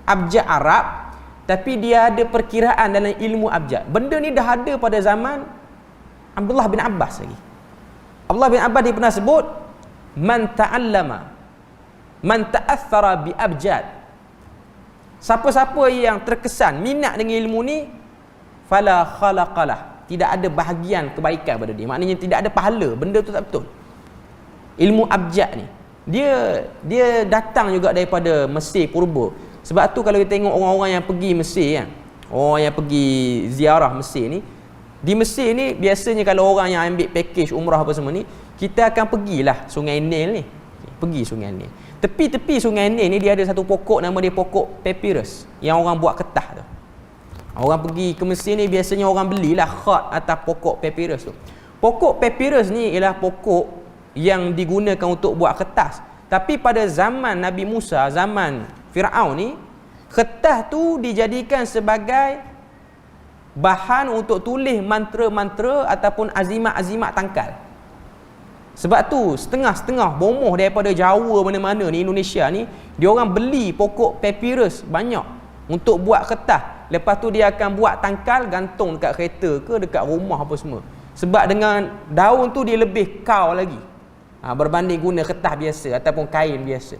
abjad Arab, tapi dia ada perkiraan dalam ilmu abjad. Benda ni dah ada pada zaman Abdullah bin Abbas lagi. Abdullah bin Abbas dia pernah sebut, man ta'athara bi abjad. Siapa-siapa yang terkesan minat dengan ilmu ni, fala khalaqalah, tidak ada bahagian kebaikan pada dia. Maknanya tidak ada pahala, benda tu tak betul. Ilmu abjad ni dia datang juga daripada Mesir purba. Sebab tu kalau kita tengok orang-orang yang pergi Mesir kan, orang yang pergi ziarah Mesir ni, di Mesir ni biasanya kalau orang yang ambil package umrah apa semua ni, kita akan pergilah Sungai Nil ni. Pergi Sungai Nil. Tepi-tepi Sungai Nil ni dia ada satu pokok, nama dia pokok papyrus, yang orang buat kertas tu. Orang pergi ke Mesir ni biasanya orang belilah khat atas pokok papyrus tu. Pokok papyrus ni ialah pokok yang digunakan untuk buat kertas. Tapi pada zaman Nabi Musa, zaman Fir'aun ni, kertas tu dijadikan sebagai bahan untuk tulis mantra-mantra ataupun azimat-azimat tangkal. Sebab tu setengah-setengah bomoh daripada Jawa mana-mana ni, Indonesia ni, dia orang beli pokok papyrus banyak untuk buat kertas. Lepas tu dia akan buat tangkal, gantung dekat kereta ke dekat rumah apa semua. Sebab dengan daun tu dia lebih kau lagi, berbanding guna kertas biasa ataupun kain biasa.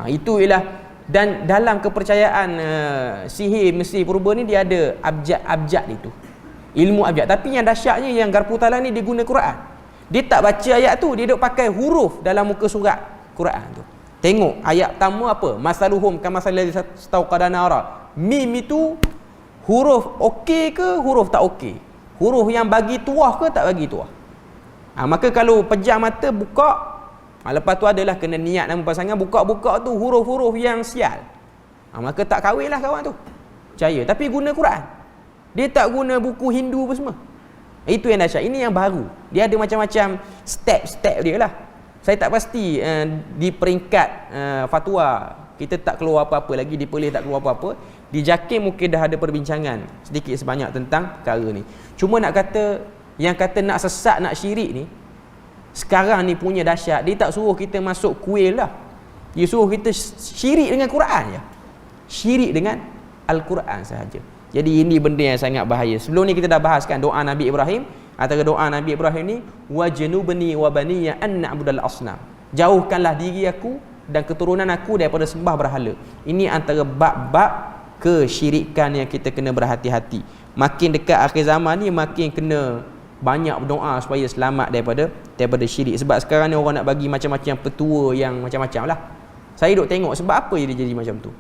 Itu ialah, dan dalam kepercayaan sihir Mesir purba ni, dia ada abjad itu, ilmu abjad. Tapi yang dahsyatnya, yang Garpu Tala ni dia guna Quran. Dia tak baca ayat tu, dia duk pakai huruf dalam muka surat Quran tu. Tengok ayat pertama apa, masaluhum kamasalladzi stauqada nara. Mim itu huruf okey ke huruf tak okey, huruf yang bagi tuah ke tak bagi tuah. Maka kalau pejam mata buka, lepas tu adalah kena niat nama pasangan, buka-buka tu huruf-huruf yang sial, maka tak kahwin lah kawan tu. Percaya. Tapi guna Quran, dia tak guna buku Hindu apa semua. Itu yang dahsyat. Ini yang baru. Dia ada macam-macam step-step dia lah. Saya tak pasti di peringkat fatwa kita tak keluar apa-apa lagi, di Perlis tak keluar apa-apa. Di Jakim mungkin dah ada perbincangan sedikit sebanyak tentang perkara ni. Cuma nak kata, yang kata nak sesat, nak syirik ni, sekarang ni punya dahsyat, dia tak suruh kita masuk kuil lah. Dia suruh kita syirik dengan Quran je. Syirik dengan Al-Quran sahaja. Jadi ini benda yang sangat bahaya. Sebelum ni kita dah bahaskan doa Nabi Ibrahim. Antara doa Nabi Ibrahim ni, wajnubni wa baniya an na'budal asnam. Jauhkanlah diri aku dan keturunan aku daripada sembah berhala. Ini antara bab-bab kesyirikan yang kita kena berhati-hati. Makin dekat akhir zaman ni makin kena banyak berdoa supaya selamat daripada syirik. Sebab sekarang ni orang nak bagi macam-macam petua yang macam-macam lah. Saya duk tengok sebab apa dia jadi macam tu.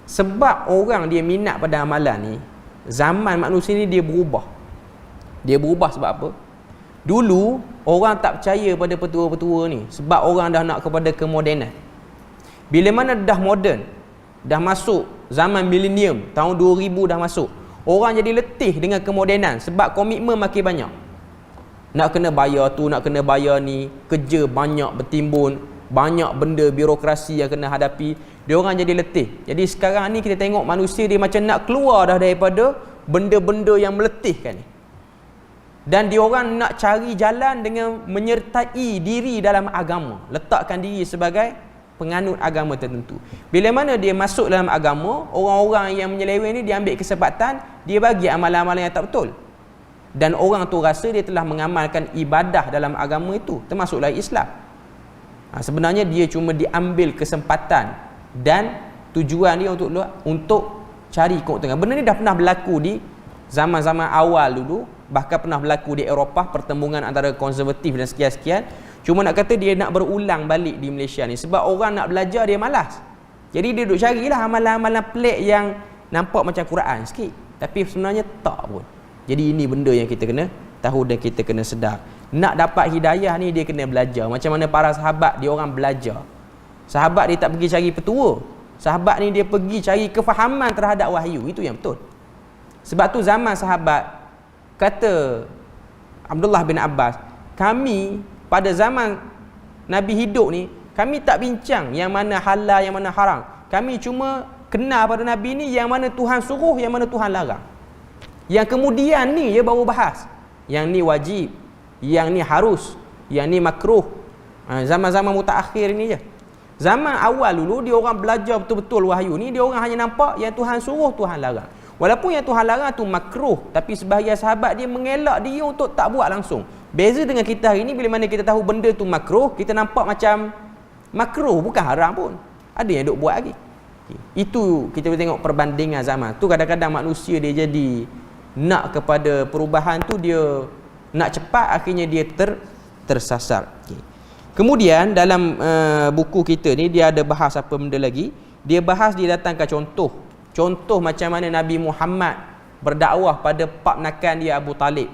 Sebab orang dia minat pada amalan ni, zaman manusia ni dia berubah. Dia berubah sebab apa? Dulu orang tak percaya pada petua-petua ni sebab orang dah nak kepada kemodenan. Bila mana dah moden, dah masuk zaman milenium, tahun 2000 dah masuk, orang jadi letih dengan kemodenan sebab komitmen makin banyak. Nak kena bayar tu, nak kena bayar ni, kerja banyak bertimbun, banyak benda birokrasi yang kena hadapi, dia orang jadi letih. Jadi sekarang ni kita tengok manusia dia macam nak keluar dah daripada benda-benda yang meletihkan ni. Dan dia orang nak cari jalan dengan menyertai diri dalam agama, letakkan diri sebagai penganut agama tertentu. Bila mana dia masuk dalam agama, orang-orang yang menyeleweng ni dia ambil kesempatan, dia bagi amalan-amalan yang tak betul. Dan orang tu rasa dia telah mengamalkan ibadah dalam agama itu, termasuklah Islam. Sebenarnya dia cuma diambil kesempatan dan tujuan dia untuk cari keuntungan. Benda ni dah pernah berlaku di zaman-zaman awal dulu, bahkan pernah berlaku di Eropah, pertembungan antara konservatif dan sekian-sekian. Cuma nak kata dia nak berulang balik di Malaysia ni sebab orang nak belajar dia malas. Jadi dia duk carilah amalan-amalan pelik yang nampak macam Quran sikit, tapi sebenarnya tak pun. Jadi ini benda yang kita kena tahu dan kita kena sedar. Nak dapat hidayah ni dia kena belajar. Macam mana para sahabat dia orang belajar. Sahabat dia tak pergi cari petua. Sahabat ni dia pergi cari kefahaman terhadap wahyu. Itu yang betul. Sebab tu zaman sahabat, kata Abdullah bin Abbas, kami pada zaman Nabi hidup ni, kami tak bincang yang mana halal, yang mana haram. Kami cuma kenal pada Nabi ni yang mana Tuhan suruh, yang mana Tuhan larang. Yang kemudian ni dia baru bahas. Yang ni wajib, yang ni harus, yang ni makruh. Zaman-zaman mutaakhir ni je. Zaman awal dulu dia orang belajar betul-betul wahyu ni, dia orang hanya nampak yang Tuhan suruh, Tuhan larang. Walaupun yang Tuhan larang tu makruh, tapi sebahagian sahabat dia mengelak dia untuk tak buat langsung. Beza dengan kita hari ni, bila mana kita tahu benda tu makruh, kita nampak macam makruh, bukan haram pun. Ada yang duk buat lagi. Itu kita boleh tengok perbandingan zaman. Tu kadang-kadang manusia dia jadi nak kepada perubahan tu, dia nak cepat, akhirnya dia tersasar. Kemudian dalam buku kita ni dia ada bahas apa benda lagi. Dia bahas, dia datangkan contoh macam mana Nabi Muhammad berdakwah pada pak nakan dia Abu Talib.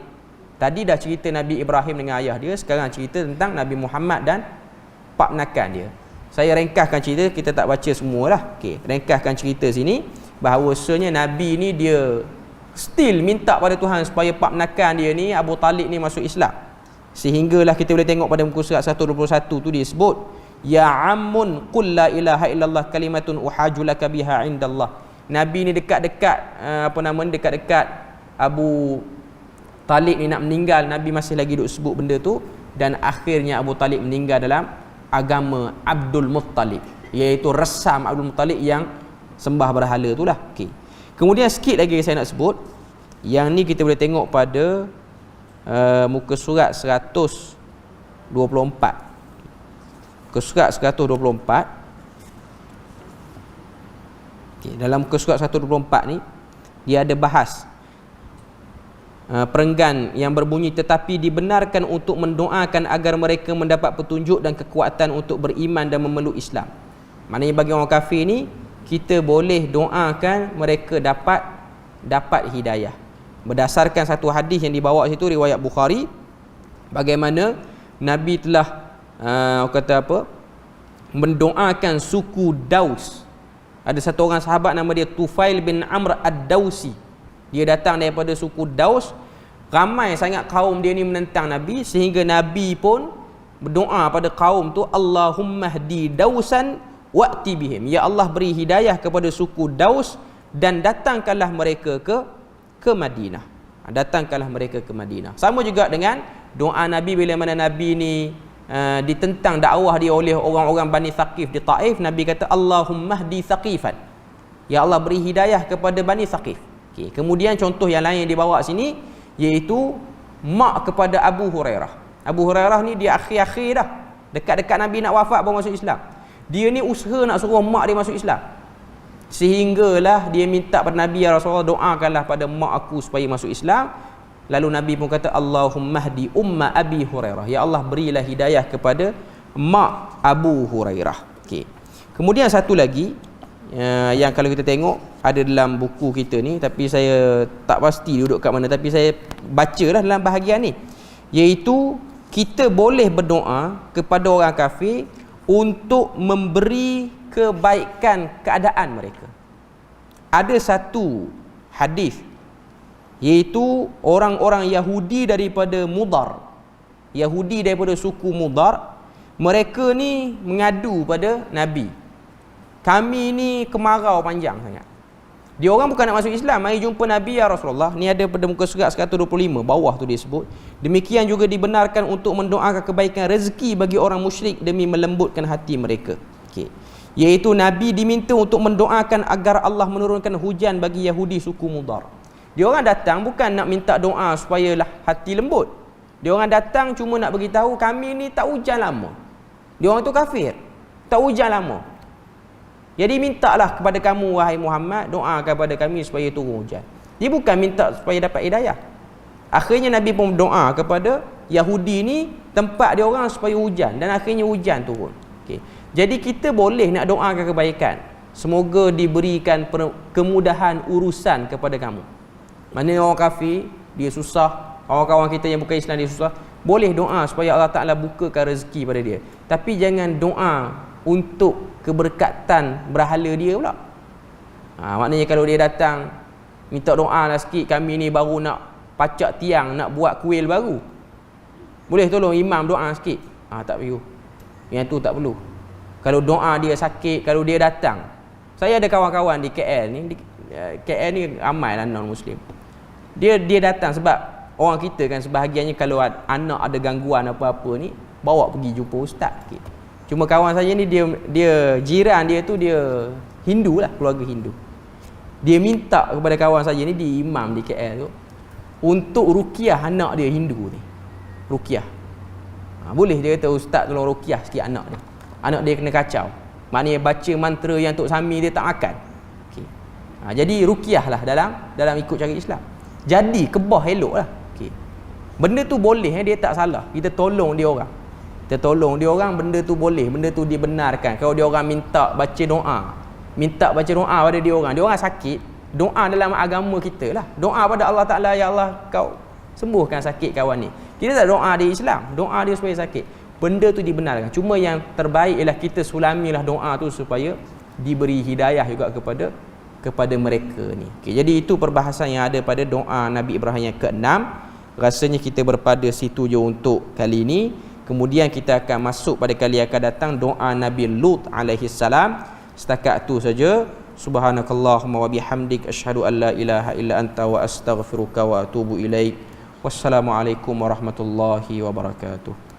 Tadi dah cerita Nabi Ibrahim dengan ayah dia, sekarang cerita tentang Nabi Muhammad dan pak nakan dia. Saya ringkaskan cerita, kita tak baca semualah. Okey, ringkaskan cerita sini bahawasanya Nabi ni dia still minta pada Tuhan supaya pak nakan dia ni Abu Talib ni masuk Islam. Sehinggalah kita boleh tengok pada muka surat 121 tu dia sebut, ya ammun qul la ilaha illallah kalimatun uhajulaka biha indallah. Nabi ni dekat-dekat dekat-dekat Abu Talib ni nak meninggal, Nabi masih lagi duk sebut benda tu, dan akhirnya Abu Talib meninggal dalam agama Abdul Muttalib, iaitu resam Abdul Muttalib yang sembah berhala tu lah. Okay. Kemudian sikit lagi saya nak sebut, yang ni kita boleh tengok pada muka surat 124. Muka surat 124. Okay, dalam muka surat 124 ni dia ada bahas perenggan yang berbunyi, tetapi dibenarkan untuk mendoakan agar mereka mendapat petunjuk dan kekuatan untuk beriman dan memeluk Islam. Maknanya bagi orang kafir ni, kita boleh doakan mereka dapat hidayah. Berdasarkan satu hadis yang dibawa situ riwayat Bukhari, bagaimana Nabi telah mendoakan suku Daus. Ada satu orang sahabat nama dia Tufail bin Amr ad-Dausi. Dia datang daripada suku Daus. Ramai sangat kaum dia ni menentang Nabi, sehingga Nabi pun berdoa pada kaum tu, Allahumma hdi Dausan wa'ti bihim. Ya Allah, beri hidayah kepada suku Daus dan datangkanlah mereka ke Madinah. Datangkanlah mereka ke Madinah. Sama juga dengan doa Nabi bila mana Nabi ni ditentang dakwah dia oleh orang-orang Bani Thaqif di Taif, Nabi kata Allahumma hdi Thaqifan, ya Allah beri hidayah kepada Bani Thaqif. Okay. Kemudian contoh yang lain yang dibawa sini iaitu mak kepada Abu Hurairah. Abu Hurairah ni dia akhir-akhir dah, dekat-dekat Nabi nak wafat baru masuk Islam. Dia ni usaha nak suruh mak dia masuk Islam, sehinggalah dia minta pada Nabi, ya Rasulullah doakanlah pada mak aku supaya masuk Islam. Lalu Nabi pun kata Allahumma hdi umma Abi Hurairah, ya Allah berilah hidayah kepada mak Abu Hurairah. Okay. Kemudian satu lagi yang kalau kita tengok ada dalam buku kita ni, tapi saya tak pasti duduk kat mana, tapi saya bacalah dalam bahagian ni, iaitu kita boleh berdoa kepada orang kafir untuk memberi kebaikan keadaan mereka. Ada satu hadis iaitu orang-orang Yahudi daripada Mudar, Yahudi daripada suku Mudar, mereka ni mengadu pada Nabi, kami ni kemarau panjang sangat. Dia orang bukan nak masuk Islam, mari jumpa Nabi, ya Rasulullah. Ni ada pada muka surat 125 bawah tu dia sebut, demikian juga dibenarkan untuk mendoakan kebaikan rezeki bagi orang musyrik demi melembutkan hati mereka. Okey, iaitu Nabi diminta untuk mendoakan agar Allah menurunkan hujan bagi Yahudi suku Mudar. Dia orang datang bukan nak minta doa supayalah hati lembut. Dia orang datang cuma nak beritahu kami ni tak hujan lama. Dia orang tu kafir, tak hujan lama. Jadi mintalah kepada kamu wahai Muhammad, doa kepada kami supaya turun hujan. Dia bukan minta supaya dapat hidayah. Akhirnya Nabi pun doa kepada Yahudi ni tempat dia orang supaya hujan, dan akhirnya hujan turun. Okey. Jadi kita boleh nak doakan kebaikan, semoga diberikan kemudahan urusan kepada kamu. Mana orang kafir dia susah, kawan-kawan kita yang bukan Islam dia susah, boleh doa supaya Allah Ta'ala bukakan rezeki pada dia. Tapi jangan doa untuk keberkatan berhala dia pula. Maknanya kalau dia datang minta doa lah sikit, kami ni baru nak pacak tiang, nak buat kuil baru, boleh tolong imam doa sikit? Tak perlu, yang tu tak perlu. Kalau doa dia sakit, kalau dia datang, saya ada kawan-kawan di KL ni, KL ni ramai lah non-Muslim. Dia datang sebab orang kita kan sebahagiannya kalau anak ada gangguan apa-apa ni bawa pergi jumpa ustaz sikit. Cuma kawan saya ni dia jiran dia tu dia Hindu lah, keluarga Hindu. Dia minta kepada kawan saya ni di imam di KL tu untuk ruqyah anak dia Hindu ni. Ruqyah. Boleh dia kata ustaz tolong ruqyah sikit anak dia. Anak dia kena kacau. Maknanya baca mantra yang Tok Sami dia tak makan. Okey. Jadi ruqyah lah dalam ikut cara Islam. Jadi kebah elok lah. Okay. Benda tu boleh, dia tak salah. Kita tolong dia orang. Kita tolong dia orang, benda tu boleh, benda tu dibenarkan. Kalau dia orang minta baca doa pada dia orang sakit, doa dalam agama kita lah. Doa pada Allah Ta'ala, ya Allah kau sembuhkan sakit kawan ni. Kita tak doa di Islam, doa dia supaya sakit. Benda tu dibenarkan. Cuma yang terbaik ialah kita sulamilah doa tu supaya diberi hidayah juga kepada mereka ni. Okay, jadi itu perbahasan yang ada pada doa Nabi Ibrahim yang ke-6. Rasanya kita berpada situ je untuk kali ini. Kemudian kita akan masuk pada kali akan datang doa Nabi Lut alaihi salam. Setakat tu saja. Subhanakallahumma wa bihamdik asyhadu an la ilaha illa anta wa astaghfiruka wa atubu ilaik. Wassalamualaikum warahmatullahi wabarakatuh.